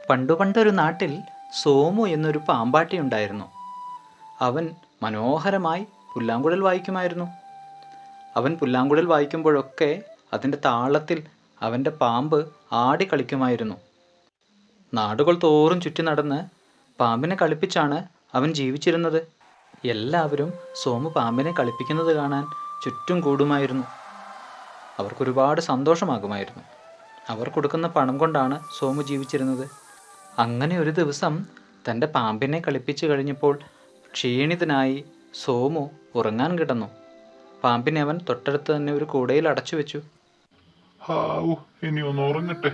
പണ്ടൊരു നാട്ടിൽ സോമു എന്നൊരു പാമ്പാട്ടി ഉണ്ടായിരുന്നു. അവൻ മനോഹരമായി പുല്ലാങ്കുഴൽ വായിക്കുമായിരുന്നു. അവൻ പുല്ലാങ്കുഴൽ വായിക്കുമ്പോഴൊക്കെ അതിൻ്റെ താളത്തിൽ അവൻ്റെ പാമ്പ് ആടി കളിക്കുമായിരുന്നു. നാടുകൾ തോറും ചുറ്റി നടന്ന് പാമ്പിനെ കളിപ്പിച്ചാണ് അവൻ ജീവിച്ചിരുന്നത്. എല്ലാവരും സോമു പാമ്പിനെ കളിപ്പിക്കുന്നത് കാണാൻ ചുറ്റും കൂടുമായിരുന്നു. അവർക്കൊരുപാട് സന്തോഷമാകുമായിരുന്നു. അവർ കൊടുക്കുന്ന പണം കൊണ്ടാണ് സോമു ജീവിച്ചിരുന്നത്. അങ്ങനെ ഒരു ദിവസം തൻ്റെ പാമ്പിനെ കളിപ്പിച്ചു കഴിഞ്ഞപ്പോൾ ക്ഷീണിതനായി സോമു ഉറങ്ങാൻ കിടന്നു. പാമ്പിനെ അവൻ തൊട്ടടുത്ത് തന്നെ ഒരു കൂടയിൽ അടച്ചു വെച്ചു. ഇനി ഒന്ന് ഉറങ്ങട്ടെ.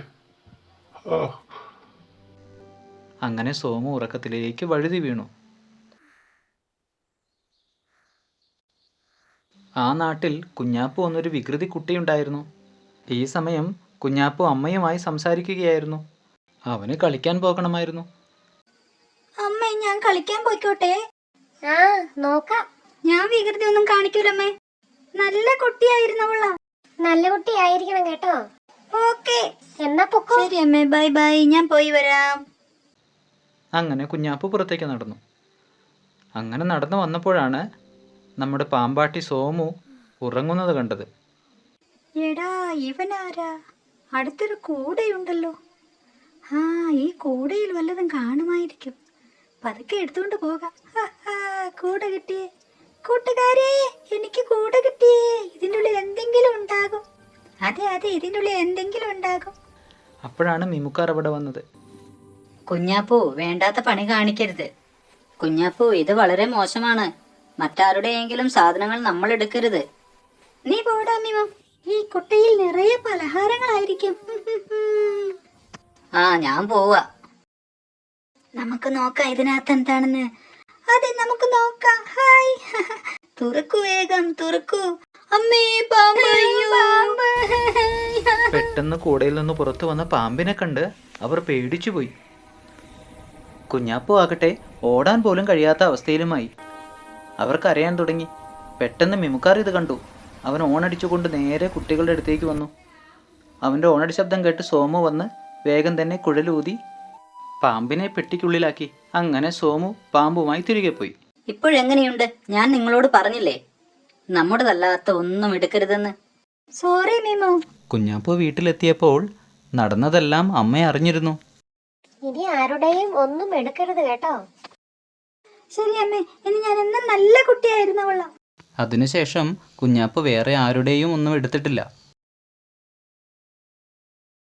അങ്ങനെ സോമു ഉറക്കത്തിലേക്ക് വഴുതി വീണു. ആ നാട്ടിൽ കുഞ്ഞാപ്പു എന്നൊരു വികൃതി കുട്ടിയുണ്ടായിരുന്നു. ഈ സമയം കുഞ്ഞാപ്പു അമ്മയുമായി സംസാരിക്കുകയായിരുന്നു. അവന് കളിക്കാൻ പോകണമായിരുന്നു. അമ്മേ, ഞാൻ കളിക്കാൻ പോയിക്കോട്ടെ? നോക്കാം. ഞാൻ വികൃതി ഒന്നും കാണിക്കൂലമ്മേ. നല്ല കുട്ടിയായിരുന്നവളാ. നല്ല കുട്ടിയായിരിക്കണം കേട്ടോ. ഓക്കേ, എന്നാ പൊക്കോ. ശരി അമ്മേ, ബൈ ബൈ, ഞാൻ പോയി വരാം. അങ്ങനെ കുഞ്ഞാപ്പു പുറത്തേക്ക് നടന്നു. അങ്ങനെ നടന്നു വന്നപ്പോഴാണ് നമ്മുടെ പാമ്പാട്ടി സോമു ഉറങ്ങുന്നത് കണ്ടത്. എടാ, ഇവനാരാ? അടുത്തൊരു കൂടയുണ്ടല്ലോ. ഈ കൂടയിൽ വല്ലതും കാണുമായിരിക്കും. പതുക്കെ എടുത്തുകൊണ്ട് പോകാം. കൂട കിട്ടിയേ. കൂട്ടുകാരെ, എനിക്ക് കൂട കിട്ടിയേ. ഇതിൻ്റെ ഉള്ളിൽ എന്തെങ്കിലും ഉണ്ടാകും. അതെ, ഇതിൻ്റെ ഉള്ളിൽ എന്തെങ്കിലും ഉണ്ടാകും. അപ്പോഴാണ് മിമുക്കാർ അവിടെ വന്നത്. കുഞ്ഞാപ്പു, വേണ്ടാത്ത പണി കാണിക്കരുത്. കുഞ്ഞാപ്പു, ഇത് വളരെ മോശമാണ്. മറ്റാരുടെയെങ്കിലും സാധനങ്ങൾ നമ്മൾ എടുക്കരുത്. നീ പോടാ മിമ. ഈ കുട്ടയിൽ നിറയെ പലഹാരങ്ങളായിരിക്കും. ഞാൻ പോവാ. നമുക്ക് നോക്കാം ഇതിനകത്ത് എന്താണെന്ന്. അതെ, നമുക്ക് നോക്കാം. ഹായ്, തുറക്കൂ, വേഗം തുറക്കൂ. അമ്മേ, പാമ്പ്! പെട്ടെന്ന് കൂടയിൽ നിന്ന് പുറത്തു വന്ന പാമ്പിനെ കണ്ട് അവർ പേടിച്ചുപോയി. കുഞ്ഞാപ്പു ആകട്ടെ ഓടാൻ പോലും കഴിയാത്ത അവസ്ഥയിലുമായി. അവർ കരയാൻ തുടങ്ങി. പെട്ടെന്ന് മിമുക്കാർ ഇത് കണ്ടു. അവൻ ഓണടിച്ചുകൊണ്ട് നേരെ കുട്ടികളുടെ അടുത്തേക്ക് വന്നു. അവൻ്റെ ഓണടി ശബ്ദം കേട്ട് സോമു വന്ന് വേഗം തന്നെ കുഴലൂതി പാമ്പിനെ പെട്ടിക്കുള്ളിലാക്കി. അങ്ങനെ സോമു പാമ്പുമായി തിരികെ പോയി. ഇപ്പോഴെങ്ങനെയുണ്ട്? ഞാൻ നിങ്ങളോട് പറഞ്ഞില്ലേ നമ്മുടെതല്ലാത്ത ഒന്നും എടുക്കരുതെന്ന്. സോറി മിമു. കുഞ്ഞാപ്പു വീട്ടിലെത്തിയപ്പോൾ നടന്നതെല്ലാം അമ്മ അറിഞ്ഞിരുന്നു. ഇനി ആരുടെയും ഒന്നും എടുക്കരുത് കേട്ടോ. ശരി അമ്മേ, ഇനി ഞാൻ എന്നും നല്ല കുട്ടിയായിരുന്നവളാ. അതിനുശേഷം കുഞ്ഞാപ്പു വേറെ ആരുടെയും ഒന്നും എടുത്തിട്ടില്ല.